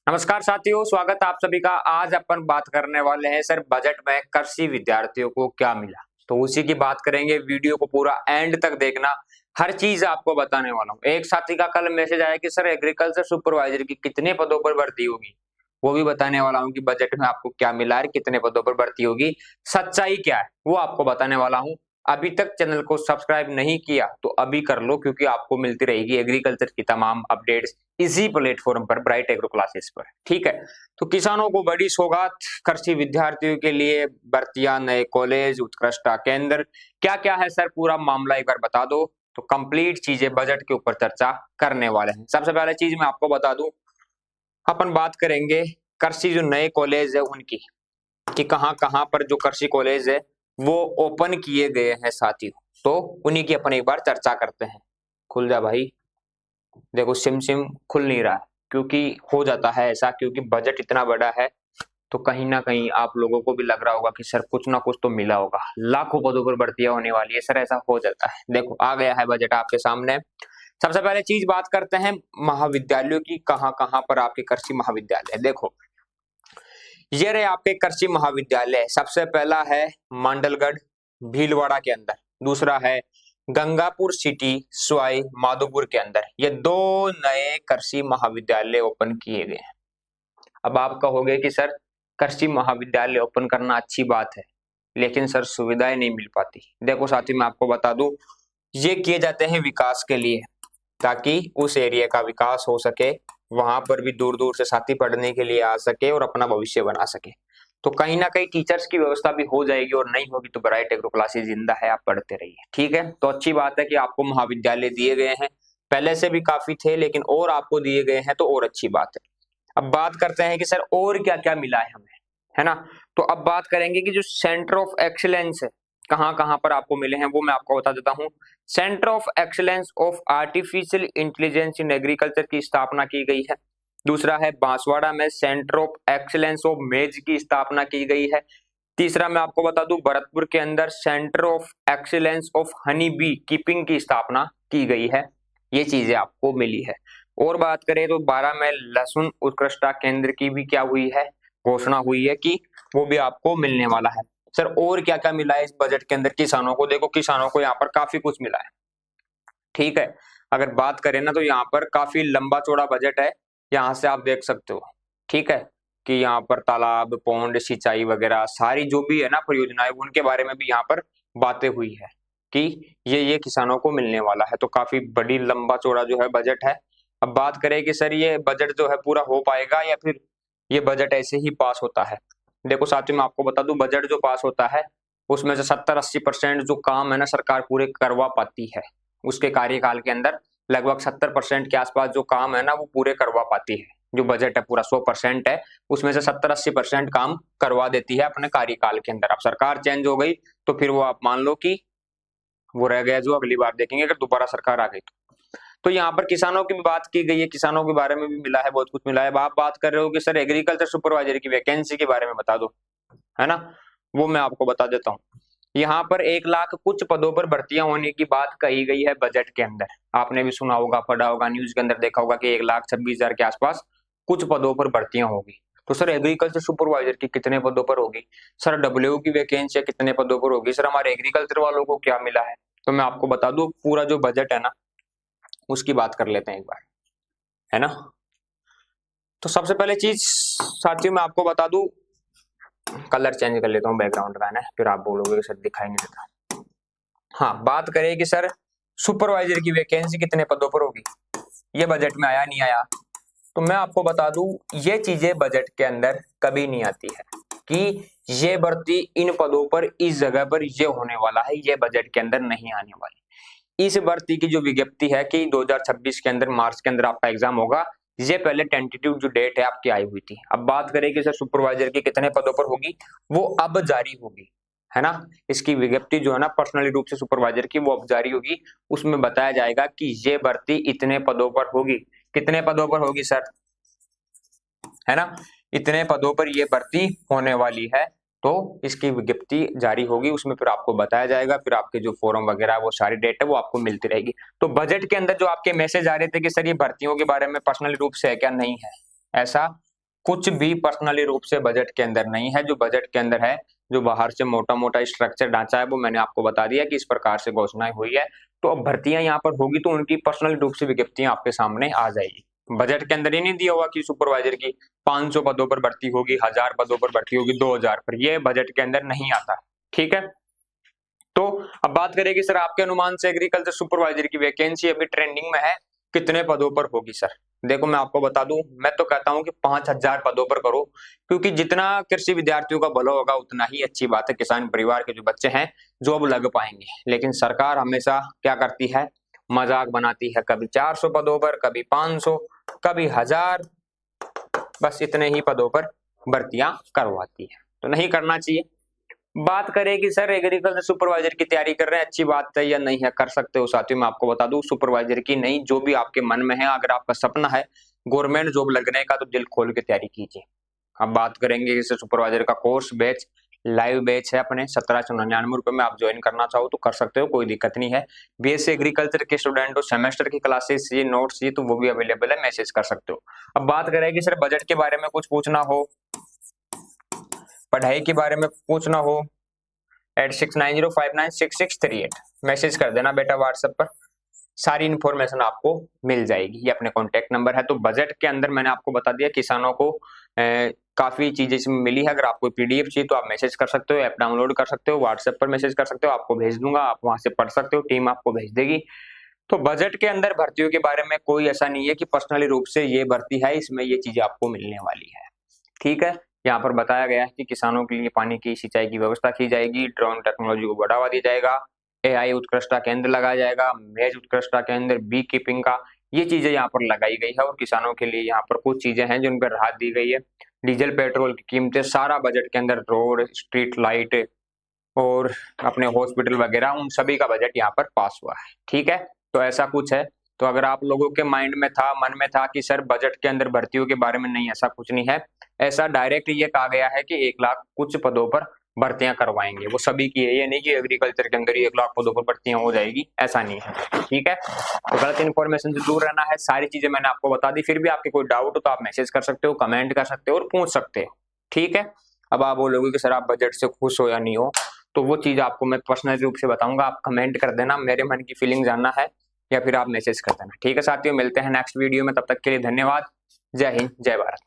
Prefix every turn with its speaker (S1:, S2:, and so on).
S1: नमस्कार साथियों, स्वागत है आप सभी का। आज अपन बात करने वाले हैं सर बजट में कृषि विद्यार्थियों को क्या मिला। तो उसी की बात करेंगे। वीडियो को पूरा एंड तक देखना, हर चीज आपको बताने वाला हूँ। एक साथी का कल मैसेज आया कि सर एग्रीकल्चर सुपरवाइजर की कितने पदों पर भर्ती होगी, वो भी बताने वाला हूँ कि बजट में आपको क्या मिला है, कितने पदों पर भर्ती होगी, सच्चाई क्या है वो आपको बताने वाला हूँ। अभी तक चैनल को सब्सक्राइब नहीं किया तो अभी कर लो, क्योंकि आपको मिलती रहेगी एग्रीकल्चर की तमाम अपडेट्स इसी प्लेटफॉर्म पर, ब्राइट एग्रो क्लासेस पर। ठीक है, तो किसानों को बड़ी सौगात, कृषि विद्यार्थियों के लिए भर्तियां, नए कॉलेज, उत्कृष्टता केंद्र, क्या क्या है सर पूरा मामला एक बार बता दो। तो कंप्लीट चीजें बजट के ऊपर चर्चा करने वाले हैं। सबसे पहले चीज मैं आपको बता दूं, अपन बात करेंगे कृषि जो नए कॉलेज है उनकी, कि कहां कहां पर जो कृषि कॉलेज है वो ओपन किए गए हैं साथियों। तो उन्हीं की अपन एक बार चर्चा करते हैं। खुल जा भाई। देखो सिम सिम खुल नहीं रहा है, क्योंकि हो जाता है ऐसा, क्योंकि बजट इतना बड़ा है। तो कहीं ना कहीं आप लोगों को भी लग रहा होगा कि सर कुछ ना कुछ तो मिला होगा, लाखों पदों पर भर्तियां होने वाली है सर, ऐसा हो जाता है। देखो आ गया है बजट आपके सामने। सबसे पहले चीज बात करते हैं महाविद्यालयों की, कहां कहां पर आपके कृषि महाविद्यालय। देखो ये रहे आपके कृषि महाविद्यालय। सबसे पहला है मांडलगढ़ भीलवाड़ा के अंदर, दूसरा है गंगापुर सिटी सवाई माधोपुर के अंदर। ये दो नए कृषि महाविद्यालय ओपन किए गए हैं। अब आप कहोगे कि सर कृषि महाविद्यालय ओपन करना अच्छी बात है, लेकिन सर सुविधाएं नहीं मिल पाती। देखो साथी मैं आपको बता दूं, ये किए जाते हैं विकास के लिए, ताकि उस एरिया का विकास हो सके, वहां पर भी दूर दूर से साथी पढ़ने के लिए आ सके और अपना भविष्य बना सके। तो कहीं ना कहीं टीचर्स की व्यवस्था भी हो जाएगी, और नहीं होगी तो ब्राइट एग्रो क्लासेस जिंदा है, आप पढ़ते रहिए। ठीक है, तो अच्छी बात है कि आपको महाविद्यालय दिए गए हैं, पहले से भी काफी थे लेकिन और आपको दिए गए हैं, तो और अच्छी बात है। अब बात करते हैं कि सर और क्या क्या मिला है हमें, है ना। तो अब बात करेंगे कि जो सेंटर ऑफ एक्सीलेंस है कहां कहां पर आपको मिले हैं, वो मैं आपको बता देता हूं। Centre of excellence of artificial intelligence in agriculture की स्थापना की गई है। दूसरा है बांसवाड़ा में सेंटर ऑफ एक्सीलेंस ऑफ मेज की स्थापना की गई है। तीसरा मैं आपको बता दूं, भरतपुर के अंदर centre of excellence of honey bee keeping की स्थापना की गई है। ये चीजें आपको मिली है। और बात करें तो 12 में लहसुन उत्कृष्टता केंद्र की भी क्या हुई है, घोषणा हुई है कि वो भी आपको मिलने वाला है। सर और क्या क्या मिला है इस बजट के अंदर किसानों को। देखो किसानों को यहाँ पर काफी कुछ मिला है। ठीक है, अगर बात करें ना तो यहाँ पर काफी लंबा चौड़ा बजट है, यहाँ से आप देख सकते हो। ठीक है, कि यहाँ पर तालाब, पौंड, सिंचाई वगैरह सारी जो भी है ना परियोजनाएं, उनके बारे में भी यहाँ पर बातें हुई है कि ये किसानों को मिलने वाला है। तो काफी बड़ी लंबा चौड़ा जो है बजट है। अब बात करें कि सर ये बजट जो है पूरा हो पाएगा या फिर ये बजट ऐसे ही पास होता है। देखो साथियों मैं आपको बता दूं, बजट जो पास होता है उसमें से 70-80% जो काम है ना सरकार पूरे करवा पाती है। उसके कार्यकाल के अंदर लगभग 70% के आसपास जो काम है ना वो पूरे करवा पाती है। जो बजट है पूरा 100% है, उसमें से 70-80% काम करवा देती है अपने कार्यकाल के अंदर। अब सरकार चेंज हो गई तो फिर वो आप मान लो कि वो रह गया जो अगली बार देखेंगे अगर दोबारा सरकार आ गई तो यहाँ पर किसानों की भी बात की गई है, किसानों के बारे में भी मिला है, बहुत कुछ मिला है। अब आप बात कर रहे हो कि सर एग्रीकल्चर सुपरवाइजर की वैकेंसी के बारे में बता दो, है ना। वो मैं आपको बता देता हूँ। यहाँ पर 1 लाख कुछ पदों पर भर्तियां होने की बात कही गई है बजट के अंदर। आपने भी सुना होगा, पढ़ा होगा, न्यूज के अंदर देखा होगा कि 1,26,000 के आसपास कुछ पदों पर भर्तियां होगी। तो सर एग्रीकल्चर सुपरवाइजर की कितने पदों पर होगी, सर डब्ल्यू की वैकेंसी कितने पदों पर होगी, सर हमारे एग्रीकल्चर वालों को क्या मिला है। तो मैं आपको बता दूं पूरा जो बजट है ना उसकी बात कर लेते हैं एक बार, है ना। तो सबसे पहले चीज साथियों मैं आपको बता दूं, कलर चेंज कर लेता हूँ बैकग्राउंड का, है फिर आप बोलोगे कि सर दिखाई नहीं देता। हाँ, बात करें कि सर सुपरवाइजर की वैकेंसी कितने पदों पर होगी, ये बजट में आया नहीं आया। तो मैं आपको बता दूं ये चीजें बजट के अंदर कभी नहीं आती है कि ये भर्ती इन पदों पर इस जगह पर ये होने वाला है, ये बजट के अंदर नहीं आने वाली। इस भर्ती की जो विज्ञप्ति है कि 2026 के अंदर मार्च के अंदर आपका एग्जाम होगा, ये पहले टेंटेटिव जो डेट है आपकी आई हुई थी। अब बात करें कि सर सुपरवाइजर के कितने पदों पर होगी, वो अब जारी होगी, है ना। इसकी विज्ञप्ति जो है ना पर्सनली रूप से सुपरवाइजर की वो अब जारी होगी। उसमें बताया जाएगा कि ये भर्ती इतने पदों पर होगी। कितने पदों पर होगी सर, है ना, इतने पदों पर ये भर्ती होने वाली है। तो इसकी विज्ञप्ति जारी होगी, उसमें फिर आपको बताया जाएगा, फिर आपके जो फॉर्म वगैरह वो सारी डेट है वो आपको मिलती रहेगी। तो बजट के अंदर जो आपके मैसेज आ रहे थे कि सर ये भर्तियों के बारे में पर्सनल रूप से है क्या, नहीं है ऐसा, कुछ भी पर्सनली रूप से बजट के अंदर नहीं है। जो बजट के अंदर है, जो बाहर से मोटा मोटा स्ट्रक्चर ढांचा है, वो मैंने आपको बता दिया कि इस प्रकार से घोषणाएं हुई है। तो अब भर्तियां यहाँ पर होगी तो उनकी पर्सनल रूप से विज्ञप्तियां आपके सामने आ जाएगी। बजट के अंदर ही नहीं दिया हुआ कि सुपरवाइजर की 500 पदों पर भर्ती होगी, 1000 पदों पर भर्ती होगी, 2000 पर, यह बजट के अंदर नहीं आता। ठीक है। तो अब बात करें कि सर आपके अनुमान से एग्रीकल्चर सुपरवाइजर की वैकेंसी अभी ट्रेंडिंग में है, कितने पदों पर होगी सर? देखो मैं आपको बता दूं, मैं तो कहता हूं कि 5000 पदों पर करो, क्योंकि जितना कृषि विद्यार्थियों का भला होगा उतना ही अच्छी बात है। किसान परिवार के जो बच्चे हैं जॉब लग पाएंगे। लेकिन सरकार हमेशा क्या करती है, मजाक बनाती है, कभी 400 पदों पर, कभी 500, कभी 1000, बस इतने ही पदों पर भर्तियां करवाती है। तो नहीं करना चाहिए। बात करें कि सर एग्रीकल्चर सुपरवाइजर की तैयारी कर रहे हैं, अच्छी बात है या नहीं है, कर सकते हो साथियों। मैं आपको बता दूं, सुपरवाइजर की नहीं, जो भी आपके मन में है, अगर आपका सपना है गवर्नमेंट जॉब लगने का, तो दिल खोल के तैयारी कीजिए। अब बात करेंगे जैसे सुपरवाइजर का कोर्स बैच, लाइव बैच है अपने 1799 में, आप ज्वाइन करना चाहो तो कर सकते हो, कोई दिक्कत नहीं है। बीएससी एग्रीकल्चर के स्टूडेंट हो, सेमेस्टर की क्लासेस ये नोट्स ये तो वो भी अवेलेबल है, मैसेज कर सकते हो। अब बात करें कि सर बजट के बारे में कुछ पूछना हो, पढ़ाई के बारे में पूछना हो, 8690596638 मैसेज कर देना बेटा व्हाट्सएप पर, सारी इन्फॉर्मेशन आपको मिल जाएगी। ये अपने कॉन्टेक्ट नंबर है। तो बजट के अंदर मैंने आपको बता दिया, किसानों को काफी चीजें इसमें मिली है। अगर आपको पीडीएफ चाहिए तो आप मैसेज कर सकते हो, ऐप डाउनलोड कर सकते हो, व्हाट्सएप पर मैसेज कर सकते हो, आपको भेज दूंगा, आप वहां से पढ़ सकते हो, टीम आपको भेज देगी। तो बजट के अंदर भर्तियों के बारे में कोई ऐसा नहीं है कि पर्सनली रूप से ये भर्ती है, इसमें ये चीजें आपको मिलने वाली है। ठीक है। यहाँ पर बताया गया है कि किसानों के लिए पानी की सिंचाई की व्यवस्था की जाएगी, ड्रोन टेक्नोलॉजी को बढ़ावा दिया जाएगा, एआई उत्कृष्टता केंद्र लगाया जाएगा, मेज उत्कृष्टता केंद्र, बी कीपिंग का, ये चीजें यहाँ पर लगाई गई है। और किसानों के लिए यहाँ पर कुछ चीजें हैं जिन पर राहत दी गई है। डीजल पेट्रोल की कीमतें, सारा बजट के अंदर, रोड, स्ट्रीट लाइट और अपने हॉस्पिटल वगैरह, उन सभी का बजट यहाँ पर पास हुआ है। ठीक है। तो ऐसा कुछ है। तो अगर आप लोगों के माइंड में था, मन में था कि सर बजट के अंदर भर्तियों के बारे में, नहीं, ऐसा कुछ नहीं है। ऐसा डायरेक्ट ये कहा गया है कि 1 लाख कुछ पदों पर भर्तियां करवाएंगे, वो सभी की है, ये नहीं कि एग्रीकल्चर के अंदर ही 1 लाख पदों पर भर्तियां हो जाएगी, ऐसा नहीं है। ठीक है। तो गलत इन्फॉर्मेशन से दूर रहना है। सारी चीजें मैंने आपको बता दी। फिर भी आपके कोई डाउट हो तो आप मैसेज कर सकते हो, कमेंट कर सकते हो और पूछ सकते हो। ठीक है। अब आप बोलोगे कि सर आप बजट से खुश हो या नहीं हो, तो वो चीज आपको मैं पर्सनल रूप से बताऊंगा। आप कमेंट कर देना, मेरे मन की फीलिंग जानना है, या फिर आप मैसेज कर देना। ठीक है साथियों, मिलते हैं नेक्स्ट वीडियो में, तब तक के लिए धन्यवाद। जय हिंद, जय भारत।